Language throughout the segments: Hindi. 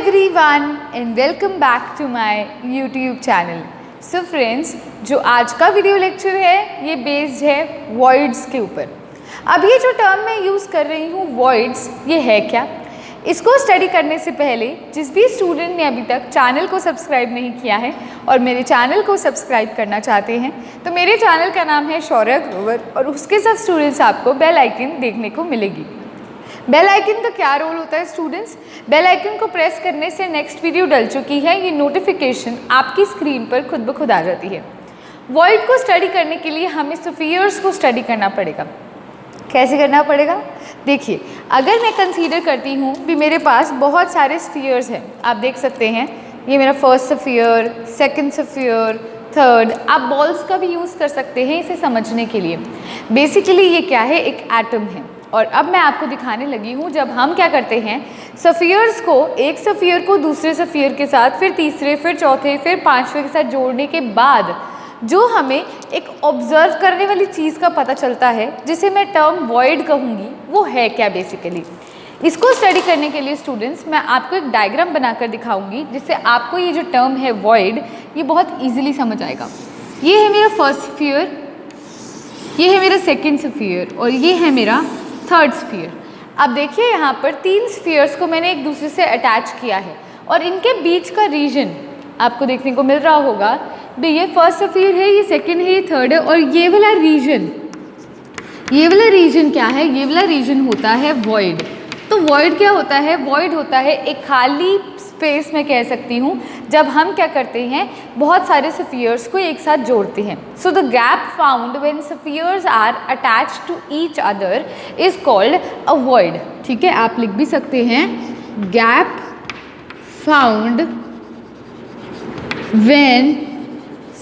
everyone and welcome back to my YouTube channel. So friends, जो आज का वीडियो लेक्चर है ये बेस्ड है voids के ऊपर। अब ये जो टर्म मैं यूज़ कर रही हूँ voids, ये है क्या? इसको स्टडी करने से पहले जिस भी स्टूडेंट ने अभी तक चैनल को सब्सक्राइब नहीं किया है और मेरे चैनल को सब्सक्राइब करना चाहते हैं तो मेरे चैनल का नाम है शौर्या ग्रोवर और उसके साथ स्टूडेंट्स आपको बेल आइकन देखने को मिलेगी। बेल आइकन का क्या रोल होता है स्टूडेंट्स? बेल आइकन को प्रेस करने से नेक्स्ट वीडियो डल चुकी है ये नोटिफिकेशन आपकी स्क्रीन पर खुद ब खुद आ जाती है। वॉइड को स्टडी करने के लिए हमें स्फीयर्स को स्टडी करना पड़ेगा। कैसे करना पड़ेगा? देखिए, अगर मैं कंसीडर करती हूँ भी मेरे पास बहुत सारे स्फीयर्स हैं, आप देख सकते हैं ये मेरा first sphere, second sphere, third. आप बॉल्स का भी यूज़ कर सकते हैं इसे समझने के लिए। बेसिकली ये क्या है, एक एटम है। और अब मैं आपको दिखाने लगी हूँ जब हम क्या करते हैं स्फीयर्स को, एक स्फीयर को दूसरे स्फीयर के साथ, फिर तीसरे, फिर चौथे, फिर पांचवें के साथ जोड़ने के बाद जो हमें एक ऑब्जर्व करने वाली चीज़ का पता चलता है जिसे मैं टर्म वॉइड कहूँगी, वो है क्या बेसिकली। इसको स्टडी करने के लिए स्टूडेंट्स मैं आपको एक डायग्राम बनाकर दिखाऊंगी जिससे आपको ये जो टर्म है वॉइड ये बहुत ईजिली समझ आएगा। ये है मेरा फर्स्ट स्फीयर, ये है मेरा सेकेंड स्फीयर और ये है मेरा थर्ड स्फीयर। अब देखिए यहाँ पर तीन स्फीयर्स को मैंने एक दूसरे से अटैच किया है और इनके बीच का रीजन आपको देखने को मिल रहा होगा भी ये फर्स्ट स्फीयर है, ये सेकंड है, ये थर्ड है और ये वाला रीजन क्या है? ये वाला रीजन होता है वॉइड। तो वॉइड क्या होता है? वॉइड होता है एक खाली स्पेस में कह सकती हूँ जब हम क्या करते हैं बहुत सारे स्फीयर्स को एक साथ जोड़ते हैं। So the gap found when spheres are attached to each other is called a void. ठीक है, आप लिख भी सकते हैं gap found when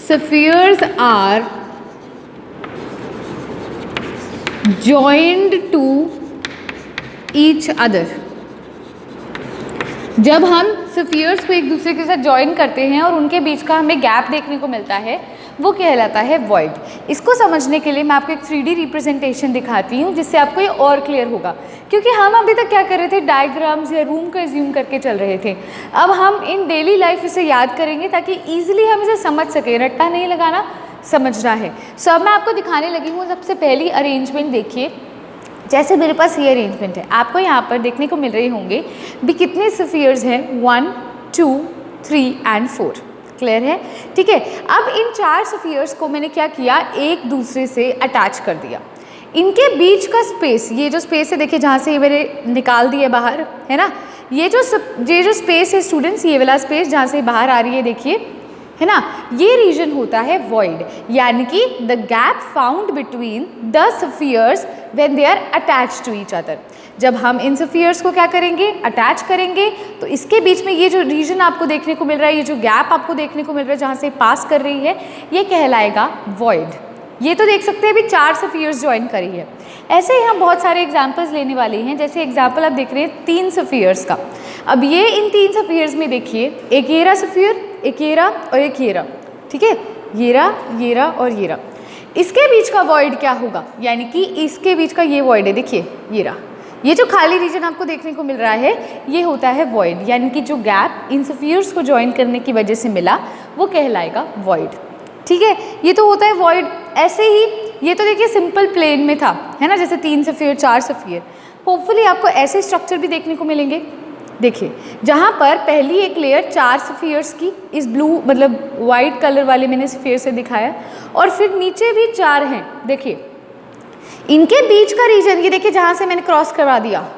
spheres are joined to each other। जब हम स्फीयर्स को एक दूसरे के साथ ज्वाइन करते हैं और उनके बीच का हमें गैप देखने को मिलता है वो कहलाता है वॉइड। इसको समझने के लिए मैं आपको एक 3D रिप्रेजेंटेशन दिखाती हूँ जिससे आपको ये और क्लियर होगा, क्योंकि हम अभी तक क्या कर रहे थे, डायग्राम्स या रूम का एज्यूम करके चल रहे थे। अब हम इन डेली लाइफ इसे याद करेंगे ताकि ईजिली हम इसे समझ सकें, रट्टा नहीं लगाना, समझना है। सो अब मैं आपको दिखाने लगी हूँ सबसे पहली अरेंजमेंट। देखिए जैसे मेरे पास ये अरेंजमेंट है, आपको यहाँ पर देखने को मिल रहे होंगे भी कितने स्फीयर्स हैं, 1, 2, 3 एंड 4। क्लियर है? ठीक है। अब इन चार स्फीयर्स को मैंने क्या किया, एक दूसरे से अटैच कर दिया। इनके बीच का स्पेस, ये जो स्पेस है देखिए जहाँ से ये मैंने निकाल दिया बाहर, है ना, ये जो स्पेस है स्टूडेंट्स, ये वाला स्पेस जहाँ से बाहर आ रही है देखिए, है ना, ये रीजन होता है वॉइड, यानी कि the gap found between the spheres when they are attached to each other. जब हम इन स्फीयर्स को क्या करेंगे, अटैच करेंगे, तो इसके बीच में ये जो रीजन आपको देखने को मिल रहा है, ये जो गैप आपको देखने को मिल रहा है जहाँ से पास कर रही है, ये कहलाएगा वॉइड। ये तो देख सकते हैं अभी चार स्फीयर्स ज्वाइन करी है। ऐसे ही हम बहुत सारे एग्जाम्पल्स लेने वाले हैं। जैसे एग्जाम्पल आप देख रहे हैं 3 स्फीयर्स का। अब ये इन 3 स्फीयर्स में देखिए, एक ये रहा स्फीयर, एक ये रहा और एक ये रहा। ठीक है, ये रहा और ये रहा। इसके बीच का वॉइड क्या होगा, यानी कि इसके बीच का ये वॉइड है, देखिए ये रहा। ये जो खाली रीजन आपको देखने को मिल रहा है ये होता है वॉइड, यानी कि जो गैप इन स्फीयर्स को ज्वाइन करने की वजह से मिला वो कहलाएगा वॉइड। ठीक है, ये तो होता है वॉइड। ऐसे ही ये तो देखिए सिंपल प्लेन में था, है ना, जैसे 3 स्फीयर 4 स्फीयर। होपफुली आपको ऐसे स्ट्रक्चर भी देखने को मिलेंगे। देखिए जहाँ पर पहली एक लेयर 4 स्फीयर्स की, इस ब्लू मतलब वाइट कलर वाले मैंने स्फीयर से दिखाया, और फिर नीचे भी 4 हैं। देखिए इनके बीच का रीजन, ये देखिए जहाँ से मैंने क्रॉस करवा दिया,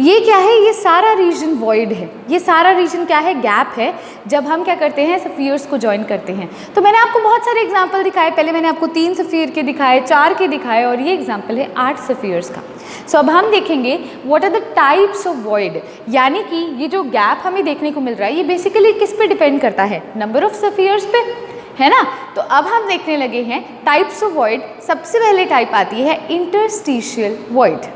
ये क्या है, ये सारा रीजन वॉइड है। ये सारा रीजन क्या है, गैप है, जब हम क्या करते हैं स्फीयर्स को ज्वाइन करते हैं। तो मैंने आपको बहुत सारे एग्जांपल दिखाए, पहले मैंने आपको 3 स्फीयर के दिखाए, 4 के दिखाए और ये एग्जांपल है 8 स्फीयर्स का। सो अब हम देखेंगे what are the types of void, यानी कि ये जो गैप हमें देखने को मिल रहा है ये बेसिकली किस पे डिपेंड करता है, नंबर ऑफ स्फीयर्स पे, है ना। तो अब हम देखने लगे हैं टाइप्स ऑफ वॉइड। सबसे पहले टाइप आती है इंटरस्टिशियल वॉइड।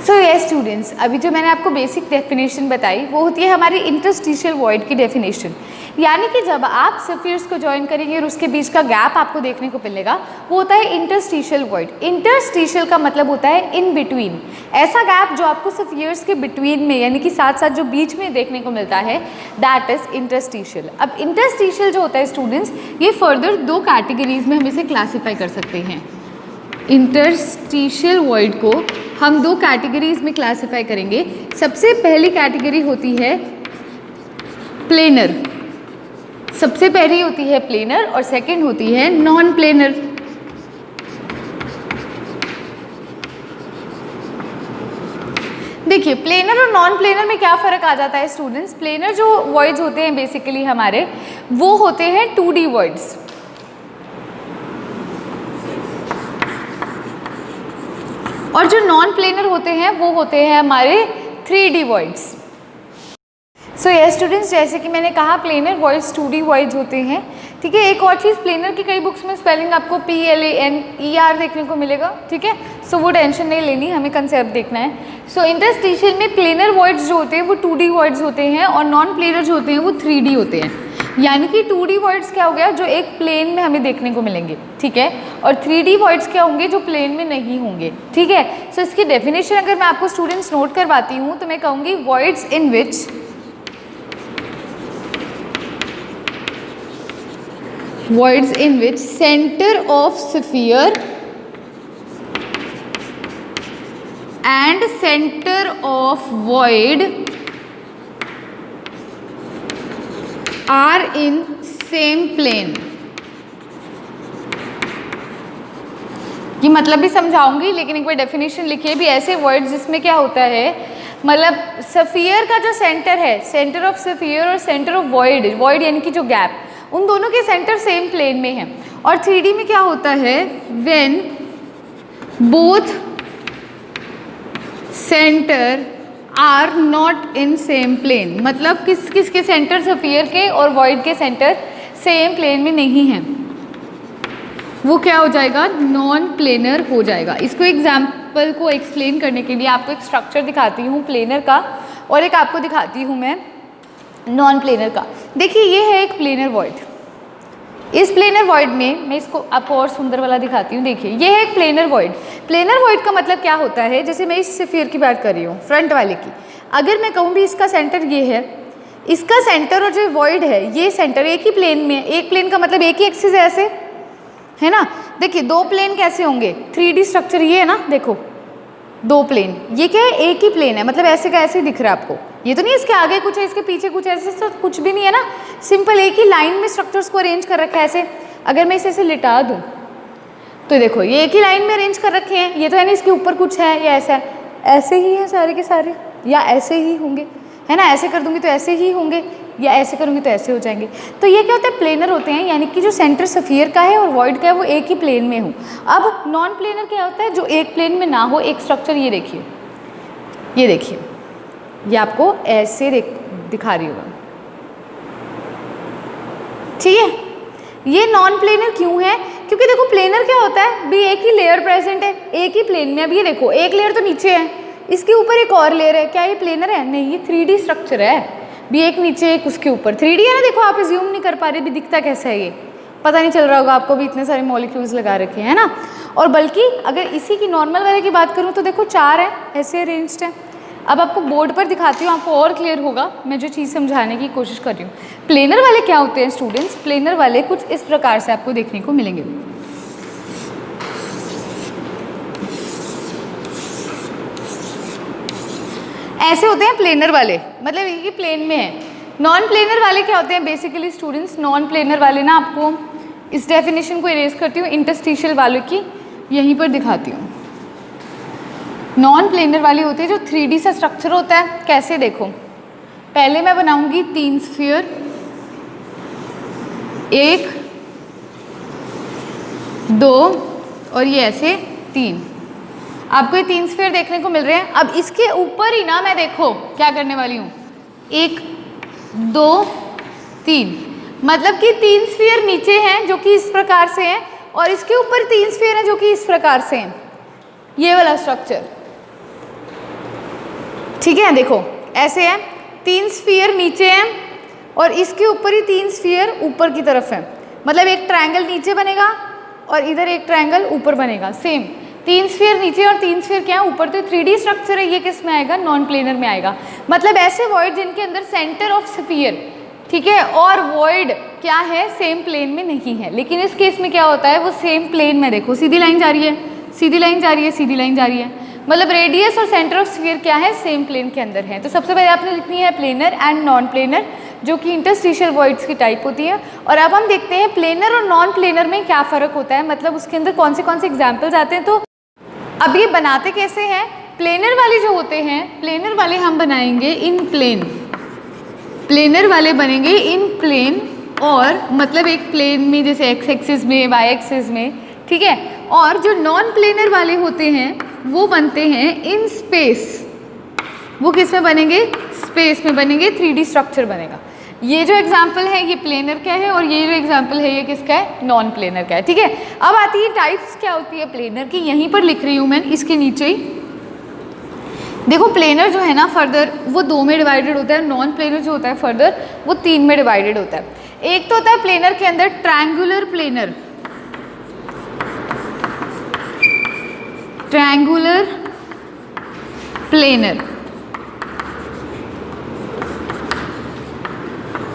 सो यस स्टूडेंट्स, अभी जो मैंने आपको बेसिक डेफिनेशन बताई वो होती है हमारी इंटरस्टिशियल वॉइड की डेफिनेशन। यानी कि जब आप स्फीयर्स को ज्वाइन करेंगे और उसके बीच का गैप आपको देखने को मिलेगा वो होता है इंटरस्टिशियल वॉइड। इंटरस्टिशियल का मतलब होता है इन बिटवीन, ऐसा गैप जो आपको स्फीयर्स के बिटवीन में यानी कि साथ साथ जो बीच में देखने को मिलता है, दैट इज इंटरस्टिशियल। अब इंटरस्टिशियल जो होता है स्टूडेंट्स, ये फर्दर दो कैटेगरीज में हम इसे क्लासीफाई कर सकते हैं। इंटरस्टिशियल वॉइड को हम दो कैटेगरीज में क्लासीफाई करेंगे। सबसे पहली कैटेगरी होती है प्लेनर, सबसे पहली होती है प्लेनर और सेकंड होती है नॉन प्लेनर। देखिए प्लेनर और नॉन प्लेनर में क्या फ़र्क आ जाता है स्टूडेंट्स। प्लेनर जो वॉइड्स होते हैं बेसिकली हमारे, वो होते हैं 2D वॉइड्स, और जो नॉन प्लेनर होते हैं वो होते हैं हमारे 3D वॉइड्स। सो यस स्टूडेंट्स, जैसे कि मैंने कहा प्लेनर वॉइड्स 2D वॉइड्स होते हैं, ठीक है। एक और चीज़, प्लेनर की कई बुक्स में स्पेलिंग आपको PLANER देखने को मिलेगा, ठीक है। सो वो टेंशन नहीं लेनी, हमें कंसेप्ट देखना है। सो इंटरस्टिशियल में प्लेनर वॉइड्स जो होते हैं वो 2D वॉइड्स होते हैं और नॉन प्लेनर जो होते हैं वो 3D होते हैं। यानी कि 2D वॉइड्स क्या हो गया, जो एक प्लेन में हमें देखने को मिलेंगे, ठीक है, और 3D वॉइड्स क्या होंगे, जो प्लेन में नहीं होंगे, ठीक है। सो इसकी डेफिनेशन अगर मैं आपको स्टूडेंट्स नोट करवाती हूँ तो मैं कहूँगी voids in which centre of sphere and centre of void are in same plane. ये मतलब भी समझाऊंगी, लेकिन एक बार डेफिनेशन लिखिए भी। ऐसे वर्ड्स जिसमें क्या होता है, मतलब स्फीयर का जो सेंटर है, सेंटर ऑफ स्फीयर और सेंटर ऑफ वॉइड, वॉइड यानी कि जो गैप, उन दोनों के सेंटर सेम प्लेन में है। और 3D में क्या होता है, when both centre are not in same plane, मतलब किसके सेंटर स्फीयर के और वॉइड के सेंटर सेम प्लेन में नहीं हैं, वो क्या हो जाएगा, नॉन प्लेनर हो जाएगा। इसको एग्जाम्पल को एक्सप्लेन करने के लिए आपको एक स्ट्रक्चर दिखाती हूँ प्लेनर का और एक आपको दिखाती हूँ मैं नॉन प्लेनर का। देखिए ये है एक प्लेनर वॉइड। इस प्लेनर वॉइड में मैं इसको आपको और सुंदर वाला दिखाती हूँ। देखिए ये है एक प्लेनर वॉइड। प्लेनर वॉइड का मतलब क्या होता है, जैसे मैं इस स्फीयर की बात कर रही हूँ, फ्रंट वाले की, अगर मैं कहूँ भी इसका सेंटर ये है, इसका सेंटर और जो वॉइड है ये सेंटर एक ही प्लेन में, एक प्लेन का मतलब एक ही एक्सिस है, ऐसे है ना। देखिए दो प्लेन कैसे होंगे, 3D स्ट्रक्चर ये है ना, देखो दो प्लेन, ये क्या है, एक ही प्लेन है, मतलब ऐसे का ऐसे ही दिख रहा है आपको। ये तो नहीं इसके आगे कुछ है, इसके पीछे कुछ है, ऐसे तो कुछ भी नहीं है ना, सिंपल एक ही लाइन में स्ट्रक्चर्स को अरेंज कर रखा है ऐसे। अगर मैं इसे ऐसे लिटा दूँ तो देखो ये एक ही लाइन में अरेंज कर रखे हैं, ये तो है नहीं इसके ऊपर कुछ है या ऐसा है, ऐसे ही है सारे के सारे, या ऐसे ही होंगे, है ना। ऐसे कर दूंगी तो ऐसे ही होंगे, या ऐसे करूँगी तो ऐसे हो जाएंगे। तो ये क्या होता है, प्लेनर होते हैं, यानी कि जो सेंटर स्फीयर का है और वॉइड का है वो एक ही प्लेन में हो। अब नॉन प्लेनर क्या होता है, जो एक प्लेन में ना हो। एक स्ट्रक्चर ये देखिए, ये देखिए, ये आपको ऐसे दिखा रही होगा, ठीक है। ये नॉन प्लेनर क्यों है, क्योंकि देखो प्लेनर क्या होता है भी, एक ही लेयर प्रेजेंट है एक ही प्लेन में। अब ये देखो एक लेयर तो नीचे है, इसके ऊपर एक और लेयर है, क्या ये प्लेनर है, नहीं, ये 3D स्ट्रक्चर है भी, एक नीचे एक उसके ऊपर। 3D है ना, देखो आप ज्यूम नहीं कर पा रहे भी, दिखता कैसा है ये, पता नहीं चल रहा होगा आपको भी, इतने सारे मॉलिक्यूल्स लगा रखे हैं ना। और बल्कि अगर इसी की नॉर्मल वाले की बात करूँ तो देखो 4 है, ऐसे अरेंज्ड है। अब आपको बोर्ड पर दिखाती हूँ, आपको और क्लियर होगा मैं जो चीज़ समझाने की कोशिश कर रही हूँ। प्लेनर वाले क्या होते हैं स्टूडेंट्स, प्लेनर वाले कुछ इस प्रकार से आपको देखने को मिलेंगे। ऐसे होते हैं प्लेनर वाले, मतलब ये प्लेन में है। नॉन प्लेनर वाले क्या होते हैं बेसिकली स्टूडेंट्स, नॉन प्लेनर वाले ना, आपको इस डेफिनेशन को इरेज करती हूँ इंटरस्टिशियल वालों की, यहीं पर दिखाती हूँ। नॉन प्लेनर वाले होते हैं जो 3D सा स्ट्रक्चर होता है। कैसे, देखो पहले मैं बनाऊंगी 3 स्फीयर, 1 2 और ये ऐसे 3। आपको ये 3 स्फीयर देखने को मिल रहे हैं। अब इसके ऊपर ही ना मैं देखो क्या करने वाली हूँ, 1 2 3, मतलब कि 3 स्फीयर नीचे हैं जो कि इस प्रकार से हैं, और इसके ऊपर 3 स्फीयर हैं जो कि इस प्रकार से हैं। ये वाला स्ट्रक्चर, ठीक है, देखो ऐसे है, 3 स्फीयर नीचे हैं और इसके ऊपर ही 3 स्फीयर ऊपर की तरफ है, मतलब एक ट्रायंगल नीचे बनेगा और इधर एक ट्रायंगल ऊपर बनेगा। सेम 3 स्फीयर नीचे और 3 स्फीयर क्या है ऊपर, तो 3D स्ट्रक्चर है, ये किस में आएगा, नॉन प्लेनर में आएगा। मतलब ऐसे वॉइड जिनके अंदर सेंटर ऑफ स्फीयर, ठीक है, और वॉइड क्या है, सेम प्लेन में नहीं है। लेकिन इस केस में क्या होता है, वो सेम प्लेन में, देखो सीधी लाइन जा रही है, सीधी लाइन जा रही है, सीधी लाइन जा रही है, मतलब रेडियस और सेंटर ऑफ स्फीयर क्या है, सेम प्लेन के अंदर है। तो सबसे पहले आपने लिखनी है प्लेनर एंड नॉन प्लेनर, जो कि इंटरस्टिशियल वॉइड्स की टाइप होती है। और अब हम देखते हैं प्लेनर और नॉन प्लेनर में क्या फ़र्क होता है, मतलब उसके अंदर कौन से एग्जाम्पल्स आते हैं। तो अब ये बनाते कैसे हैं, प्लेनर वाले जो होते हैं, प्लेनर वाले हम बनाएंगे इन प्लेन, प्लेनर वाले बनेंगे इन प्लेन, और मतलब एक प्लेन में जैसे एक्स एक्सिस में, वाई एक्सिस में, ठीक है। और जो नॉन प्लेनर वाले होते हैं वो बनते हैं इन स्पेस, वो किस में बनेंगे, स्पेस में बनेंगे, 3D स्ट्रक्चर बनेगा। ये जो एग्जाम्पल है ये प्लेनर का है और ये जो एग्जाम्पल है ये किसका है, नॉन प्लेनर का है, ठीक है। अब आती है टाइप्स क्या होती है प्लेनर की, यहीं पर लिख रही हूँ मैं इसके नीचे ही। देखो प्लेनर जो है ना फर्दर वो 2 में डिवाइडेड होता है, नॉन प्लेनर जो होता है फर्दर वो 3 में डिवाइडेड होता है। एक तो होता है प्लेनर के अंदर ट्रायंगुलर प्लेनर, ट्रायंगुलर प्लेनर,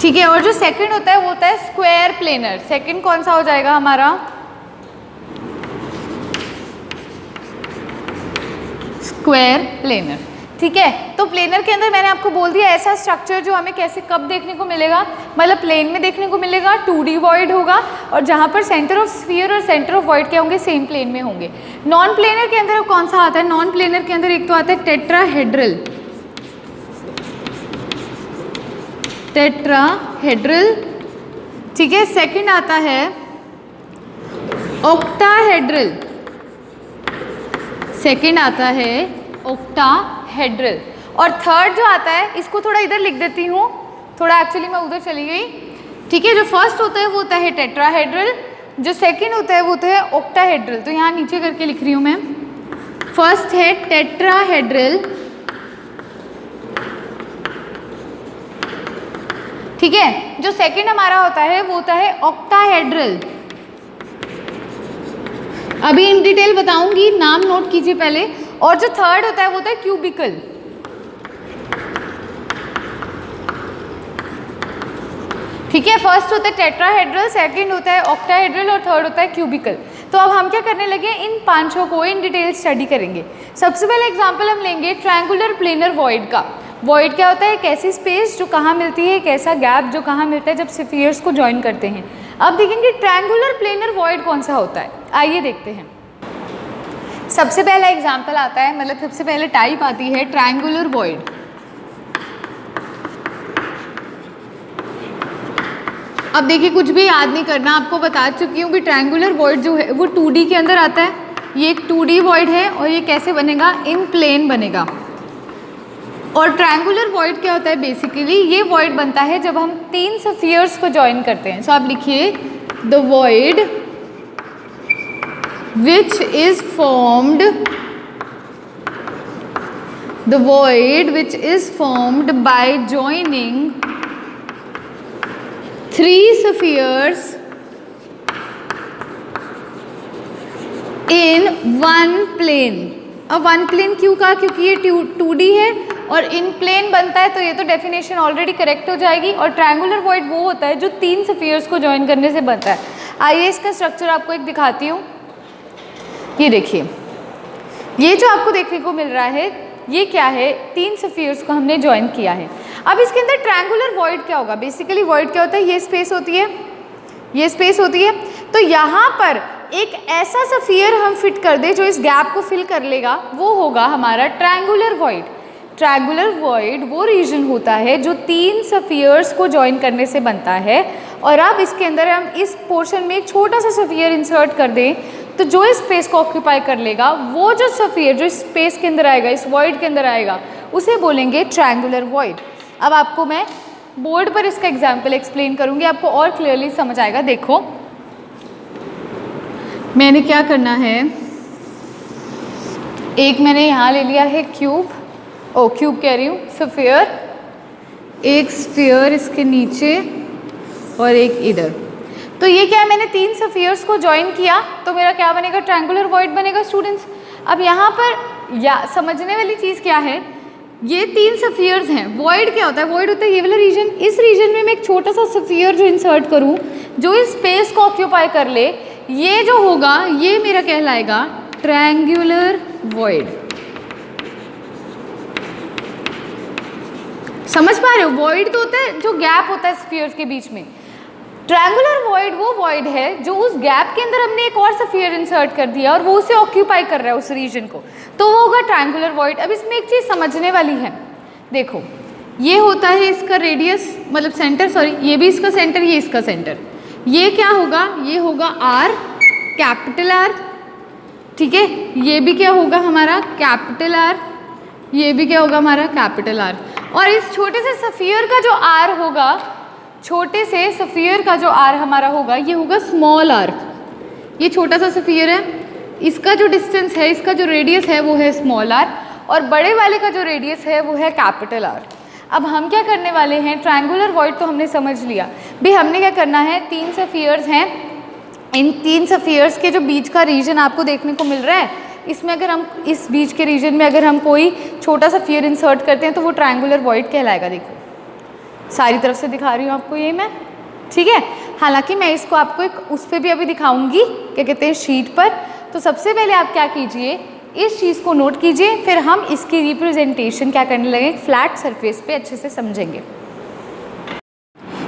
ठीक है। और जो सेकंड होता है वो होता है स्क्वायर प्लेनर। सेकंड कौन सा हो जाएगा हमारा, स्क्वायर प्लेनर, ठीक है। तो प्लेनर के अंदर मैंने आपको बोल दिया ऐसा स्ट्रक्चर जो हमें कैसे कब देखने को मिलेगा, मतलब प्लेन में देखने को मिलेगा, 2D वॉइड होगा, और जहाँ पर सेंटर ऑफ स्फीयर और सेंटर ऑफ वॉइड क्या होंगे, सेम प्लेन में होंगे। नॉन प्लेनर के अंदर कौन सा आता है, नॉन प्लेनर के अंदर एक तो आता है टेट्राहेड्रल, टेट्राहेड्रल, ठीक है। सेकंड आता है ऑक्टाहेड्रल, सेकंड आता है ऑक्टाहेड्रल, और थर्ड जो आता है इसको थोड़ा इधर लिख देती हूँ, थोड़ा एक्चुअली मैं उधर चली गई, ठीक है। जो फर्स्ट होता है वो होता है टेट्राहेड्रल, जो सेकंड होता है वो होता है ऑक्टाहेड्रल। तो यहाँ नीचे करके लिख रही हूँ मैं, फर्स्ट है टेट्राहेड्रल, ठीक है। जो सेकंड हमारा होता है वो होता है ऑक्टाहेड्रल। अभी इन डिटेल बताऊंगी, नाम नोट कीजिए पहले। और जो थर्ड होता है वो होता है क्यूबिकल, ठीक है। फर्स्ट होता है टेट्राहेड्रल, सेकंड होता है ऑक्टाहेड्रल और थर्ड होता है क्यूबिकल। तो अब हम क्या करने लगे, इन पांचों को इन डिटेल स्टडी करेंगे। सबसे पहले एग्जांपल हम लेंगे ट्रायंगुलर प्लेनर वॉइड का। वॉइड क्या होता है, एक ऐसी स्पेस जो कहाँ मिलती है, एक ऐसा गैप जो कहाँ मिलता है जब स्फीयर्स को ज्वाइन करते हैं। अब देखेंगे ट्रायंगुलर प्लेनर वॉइड कौन सा होता है, आइए देखते हैं। सबसे पहला एग्जांपल आता है, मतलब सबसे पहले टाइप आती है ट्रायंगुलर वॉइड। अब देखिए कुछ भी याद नहीं करना, आपको बता चुकी हूँ कि ट्रायंगुलर वॉइड जो है वो 2D के अंदर आता है। ये एक 2D वॉइड है और ये कैसे बनेगा, इन प्लेन बनेगा। और ट्रायंगुलर वॉइड क्या होता है, बेसिकली ये वॉइड बनता है जब हम 3 स्फीयर्स को ज्वाइन करते हैं। सो आप लिखिए the void which is formed, the void which is formed by joining 3 spheres in one plane। अब वन प्लेन क्यों कहा, क्योंकि ये 2D है और इन प्लेन बनता है, तो ये तो डेफिनेशन ऑलरेडी करेक्ट हो जाएगी। और ट्रायंगुलर वॉइड वो होता है जो 3 स्फीयर्स को ज्वाइन करने से बनता है। आइए इसका स्ट्रक्चर आपको एक दिखाती हूँ। ये देखिए, ये जो आपको देखने को मिल रहा है ये क्या है, 3 स्फीयर्स को हमने ज्वाइन किया है। अब इसके अंदर ट्रायंगुलर वॉइड क्या होगा, बेसिकली वॉइड क्या होता है, ये स्पेस होती है, ये स्पेस होती है। तो यहाँ पर एक ऐसा स्फीयर हम फिट कर दे जो इस गैप को फिल कर लेगा, वो होगा हमारा ट्रायंगुलर वॉइड। ट्रायंगुलर वॉइड वो रीजन होता है जो 3 स्फीयर्स को ज्वाइन करने से बनता है। और अब इसके अंदर हम इस पोर्शन में एक छोटा सा स्फीयर इंसर्ट कर दें, तो जो इस स्पेस को ऑक्यूपाई कर लेगा, वो जो स्फीयर जो इस स्पेस के अंदर आएगा, इस वॉइड के अंदर आएगा, उसे बोलेंगे ट्रायंगुलर वॉइड। अब आपको मैं बोर्ड पर इसका एग्जाम्पल एक्सप्लेन करूँगी, आपको और क्लियरली समझ आएगा। देखो मैंने क्या करना है, एक मैंने यहाँ ले लिया है क्यूब ओ क्यूब कह रही हूँ, स्फीयर, एक स्फीयर इसके नीचे और एक इधर। तो ये क्या है, मैंने 3 स्फीयर्स को ज्वाइन किया तो मेरा क्या बनेगा, ट्रायंगुलर वॉइड बनेगा स्टूडेंट्स। अब यहाँ पर या समझने वाली चीज़ क्या है, ये 3 स्फीयर्स हैं। वॉइड क्या होता है, वॉइड होता है ये वाला रीजन। इस रीजन में मैं एक छोटा सा स्फीयर जो इंसर्ट करूँ, जो इस स्पेस को ऑक्यूपाई कर ले, ये जो होगा ये मेरा कहलाएगा ट्रायंगुलर वॉइड। समझ पा रहे हो, वॉइड तो होता है जो गैप होता है स्फीयर्स के बीच में। ट्रायंगुलर वॉइड वो वॉइड है जो उस गैप के अंदर हमने एक और स्फीयर इंसर्ट कर दिया और वो उसे ऑक्यूपाई कर रहा है उस रीजन को, तो वो होगा ट्रायंगुलर वॉइड। अब इसमें एक चीज़ समझने वाली है, देखो ये होता है इसका रेडियस, मतलब सेंटर, सॉरी ये भी इसका सेंटर, ये इसका सेंटर। ये क्या होगा, ये होगा आर, कैपिटल आर, ठीक है। ये भी क्या होगा हमारा कैपिटल आर, ये भी क्या होगा हमारा कैपिटल आर। और इस छोटे से स्फीयर का जो आर होगा, छोटे से स्फीयर का जो आर हमारा होगा, ये होगा स्मॉल आर। ये छोटा सा स्फीयर है, इसका जो डिस्टेंस है, इसका जो रेडियस है वो है स्मॉल आर, और बड़े वाले का जो रेडियस है वो है कैपिटल आर। अब हम क्या करने वाले हैं, ट्रायंगुलर वॉइड तो हमने समझ लिया भाई, हमने क्या करना है, 3 स्फीयर्स हैं, इन 3 स्फीयर्स के जो बीच का रीजन आपको देखने को मिल रहा है, इसमें अगर हम इस बीच के रीजन में अगर हम कोई छोटा सा स्फीयर इंसर्ट करते हैं तो वो ट्रायंगुलर वॉइड कहलाएगा। देखो सारी तरफ से दिखा रही हूँ आपको ये मैं, ठीक है। हालांकि मैं इसको आपको एक उस पर भी अभी दिखाऊंगी, क्या कहते हैं, शीट पर। तो सबसे पहले आप क्या कीजिए, इस चीज़ को नोट कीजिए, फिर हम इसकी रिप्रेजेंटेशन क्या करने लगे, फ्लैट सरफेस पे अच्छे से समझेंगे।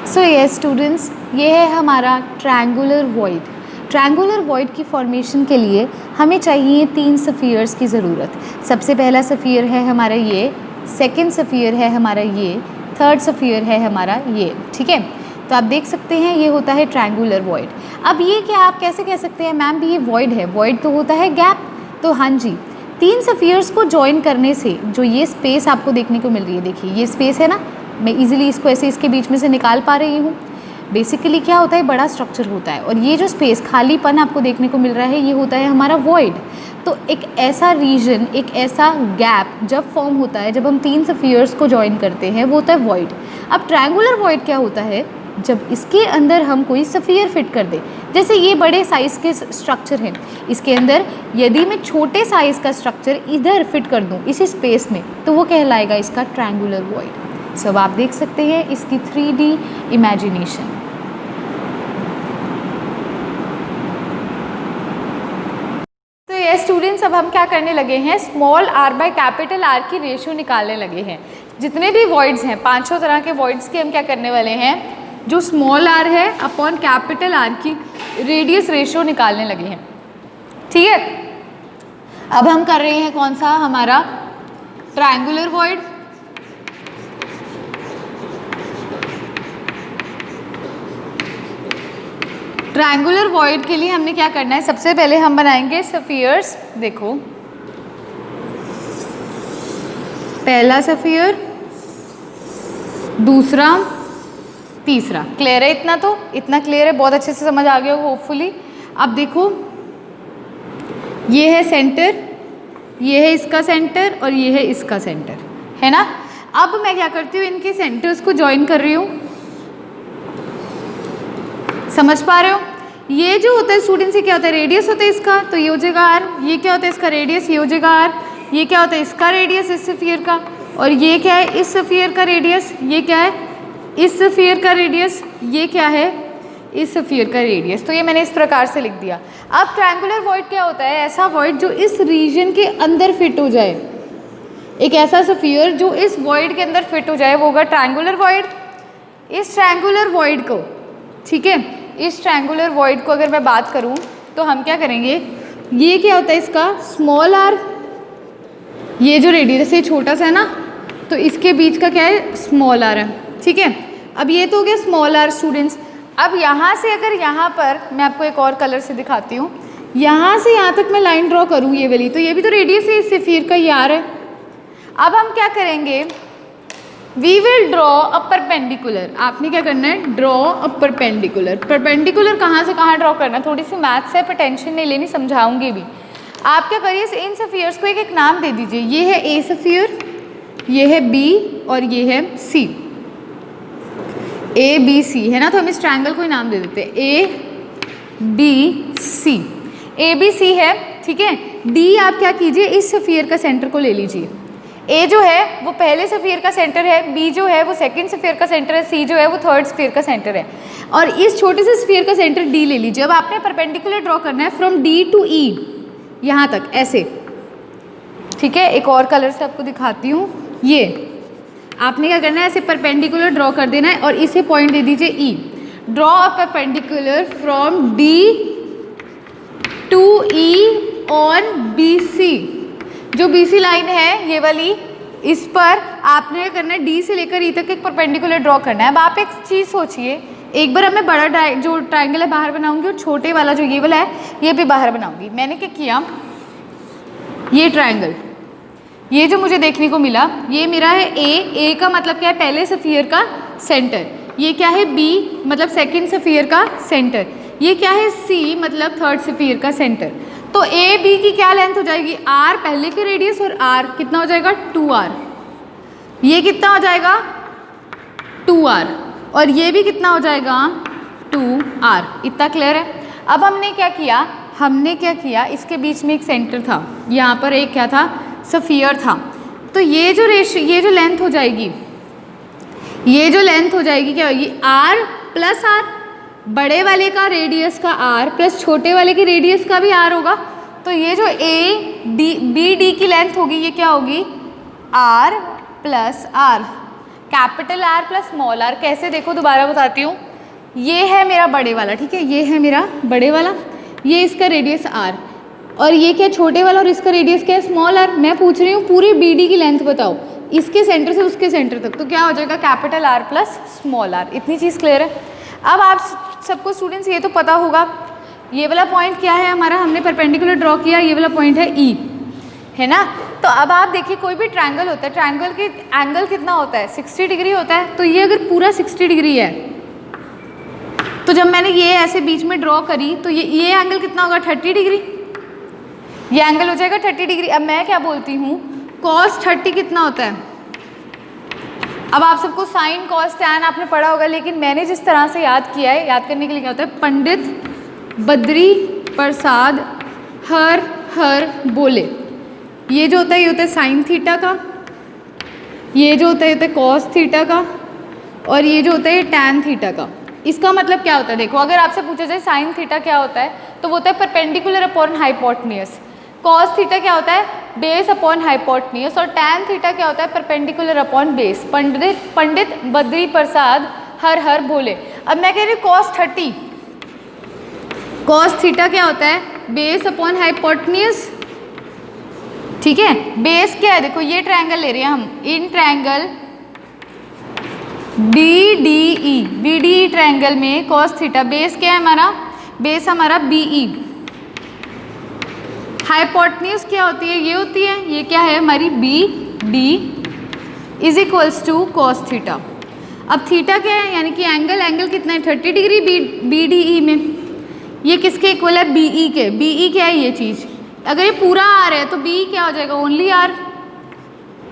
सो यस स्टूडेंट्स, ये है हमारा ट्रायंगुलर वॉइड। ट्रायंगुलर वॉइड की फॉर्मेशन के लिए हमें चाहिए 3 स्फीयर्स की ज़रूरत। सबसे पहला स्फीयर है हमारा ये, सेकेंड स्फीयर है हमारा ये, थर्ड स्फीयर है हमारा ये, ठीक है। तो आप देख सकते हैं ये होता है ट्रायंगुलर वॉइड। अब ये क्या आप कैसे कह सकते हैं मैम भी ये वॉइड है, वॉइड तो होता है गैप। तो हाँ जी, 3 स्फीयर्स को ज्वाइन करने से जो ये स्पेस आपको देखने को मिल रही है, देखिए ये स्पेस है ना, मैं इजीली इसको ऐसे इसके बीच में से निकाल पा रही हूँ। बेसिकली क्या होता है, बड़ा स्ट्रक्चर होता है, और ये जो स्पेस खालीपन आपको देखने को मिल रहा है, ये होता है हमारा वॉइड। तो एक ऐसा रीजन, एक ऐसा गैप जब फॉर्म होता है, जब हम 3 स्फीयर्स को ज्वाइन करते हैं, वो होता है वॉइड। अब ट्रायंगुलर वॉइड क्या होता है, जब इसके अंदर हम कोई स्फीयर फिट कर दें, जैसे ये बड़े साइज़ के स्ट्रक्चर हैं, इसके अंदर यदि मैं छोटे साइज़ का स्ट्रक्चर इधर फिट कर दूं इसी स्पेस में, तो वो कहलाएगा इसका ट्रायंगुलर वॉइड। सब आप देख सकते हैं इसकी 3D इमेजिनेशन। तो ये स्टूडेंट्स, अब हम क्या करने लगे हैं, small R by capital R की रेशियो निकालने लगे हैं। जितने भी वॉइड्स हैं, 500 तरह के वॉइड्स की हम क्या करने वाले हैं, जो स्मॉल आर है अपॉन कैपिटल आर की रेडियस रेशियो निकालने लगे हैं, ठीक है। अब हम कर रहे हैं कौन सा, हमारा ट्रायंगुलर वॉइड। ट्रायंगुलर वॉइड के लिए हमने क्या करना है, सबसे पहले हम बनाएंगे स्फीयर्स। देखो पहला स्फीयर, दूसरा, तीसरा। क्लियर है इतना, तो इतना क्लियर है, बहुत अच्छे से समझ आ गया होपफुली। अब देखो ये है सेंटर, ये है इसका सेंटर और ये है इसका सेंटर, है ना। अब मैं क्या करती हूँ, इनके सेंटर्स को ज्वाइन कर रही हूँ। समझ पा रहे हो, ये जो होता है स्टूडेंट्स, ये क्या होता है, रेडियस होता है इसका, तो ये हो जाएगा आर। ये क्या होता है, इसका रेडियस, ये हो जाएगा आर। ये क्या होता है, इसका रेडियस इस स्फीयर का, और ये क्या है, इस स्फीयर का रेडियस। ये क्या है, इस स्फीयर का रेडियस। ये क्या है, इस स्फीयर का रेडियस। तो ये मैंने इस प्रकार से लिख दिया। अब ट्रायंगुलर वॉइड क्या होता है, ऐसा वॉइड जो इस रीजन के अंदर फिट हो जाए, एक ऐसा स्फीयर जो इस वॉइड के अंदर फिट हो जाए, वो होगा ट्रायंगुलर वॉइड। इस ट्रायंगुलर वॉइड को, ठीक है, इस ट्रायंगुलर वॉइड को अगर मैं बात करूं तो हम क्या करेंगे, ये क्या होता है इसका स्मॉल आर, ये जो रेडियस है छोटा सा है ना, तो इसके बीच का क्या है, स्मॉल आर है, ठीक है। अब ये तो हो गया स्मॉल आर स्टूडेंट्स। अब यहाँ से अगर यहाँ पर मैं आपको एक और कलर से दिखाती हूँ, यहाँ से यहाँ तक मैं लाइन ड्रॉ करूँ ये वाली, तो ये भी तो रेडियस है इस स्फीयर का, ये आर है। अब हम क्या करेंगे, we will draw a perpendicular. आपने क्या करना है, ड्रॉ अ परपेंडिकुलर। परपेंडिकुलर कहाँ से कहाँ ड्रॉ करना, थोड़ी सी मैथ्स है पर टेंशन नहीं लेनी, समझाऊंगी भी। आप क्या करिए, इन स्फीयर्स को एक एक नाम दे दीजिए। ये है ए स्फीयर, ये है B और ये है C, ABC है ना, तो हम इस ट्रायंगल को ही नाम दे देते हैं ABC। ABC है, ठीक है। D आप क्या कीजिए, इस स्फीयर का सेंटर को ले लीजिए। A जो है वो पहले स्फीयर का सेंटर है, B जो है वो सेकंड स्फीयर का सेंटर है, C जो है वो थर्ड स्फीयर का सेंटर है, और इस छोटे से स्फीयर का सेंटर D ले लीजिए। अब आपने परपेंडिकुलर ड्रॉ करना है फ्रॉम D टू E यहाँ तक, ऐसे, ठीक है। एक और कलर से आपको दिखाती हूँ। ये आपने क्या करना है, ऐसे परपेंडिकुलर ड्रॉ कर देना है और इसे पॉइंट दे दीजिए E। Draw a perpendicular from D to E on BC। जो BC लाइन है ये वाली, इस पर आपने क्या करना है, D से लेकर E तक एक परपेंडिकुलर ड्रॉ करना है। अब आप एक चीज़ सोचिए, एक बार अब मैं बड़ा जो ट्रायंगल है बाहर बनाऊंगी और छोटे वाला जो ये वाला है ये भी बाहर बनाऊंगी। मैंने क्या किया, ये ट्रायंगल, ये जो मुझे देखने को मिला, ये मेरा है A का मतलब क्या है, पहले स्फीयर का सेंटर। ये क्या है, B मतलब सेकंड स्फीयर का सेंटर। ये क्या है, C मतलब थर्ड स्फीयर का सेंटर। तो AB की क्या लेंथ हो जाएगी, R पहले के रेडियस, और R कितना हो जाएगा, 2R। ये कितना हो जाएगा, 2R, और ये भी कितना हो जाएगा, 2R। इतना क्लियर है। अब हमने क्या किया, इसके बीच में एक सेंटर था, यहाँ पर एक क्या था, स्फीयर था। तो ये जो लेंथ हो जाएगी, क्या होगी, R प्लस R, बड़े वाले का रेडियस का R प्लस छोटे वाले की रेडियस का भी R होगा। तो ये जो BD की लेंथ होगी, ये क्या होगी, R plus R, capital R plus small r। कैसे, देखो दोबारा बताती हूँ। ये है मेरा बड़े वाला, ठीक है, ये है मेरा बड़े वाला, ये इसका रेडियस R, और ये क्या, छोटे वाला, और इसका रेडियस क्या है, स्मॉल r। मैं पूछ रही हूँ पूरे BD की लेंथ बताओ, इसके सेंटर से उसके सेंटर तक, तो क्या हो जाएगा, capital R plus small r। इतनी चीज़ क्लियर है। अब आप सबको स्टूडेंट्स ये तो पता होगा, ये वाला पॉइंट क्या है हमारा, हमने परपेंडिकुलर ड्रॉ किया, ये वाला पॉइंट है E, है ना। तो अब आप देखिए, कोई भी ट्रायंगल होता है, ट्रायंगल के एंगल कितना होता है, 60 डिग्री होता है। तो ये अगर पूरा 60 डिग्री है, तो जब मैंने ये ऐसे बीच में ड्रॉ करी, तो ये एंगल कितना होगा, 30 डिग्री। ये एंगल हो जाएगा 30 डिग्री। अब मैं क्या बोलती हूँ, cos 30 कितना होता है। अब आप सबको साइन कॉस टैन आपने पढ़ा होगा, लेकिन मैंने जिस तरह से याद किया है, याद करने के लिए क्या होता है, पंडित बद्री प्रसाद हर बोले। ये जो होता है, ये होता है साइन थीटा का, ये जो होता है, ये होता है कॉस थीटा का, और ये जो होता है, ये टैन थीटा का। इसका मतलब क्या होता है, देखो अगर आपसे पूछा जाए साइन थीटा क्या होता है, तो वो होता है perpendicular upon hypotenuse. Cos theta क्या होता है, बेस अपॉन हाइपोटेन्यूज, और टैन थीटा क्या होता है, perpendicular upon base. Pandit Badri Prasad हर बोले। अब मैं कह रही हूँ cos 30, cos थीटा क्या होता है, बेस अपॉन हाइपोटेन्यूज, ठीक है। बेस क्या है, देखो ये ट्रायंगल ले रहे हैं हम, इन ट्रायंगल BDE ट्रायंगल में cos थीटा, बेस क्या है हमारा, बेस हमारा BE। हाइपोटेन्यूज क्या होती है, ये होती है, ये क्या है हमारी BD is equals to cos theta. अब थीटा क्या है, यानी कि एंगल कितना है, 30 डिग्री BDE में। ये किसके इक्वल है, BE के। BE क्या है, ये चीज़, अगर ये पूरा R है तो BE क्या हो जाएगा, ओनली R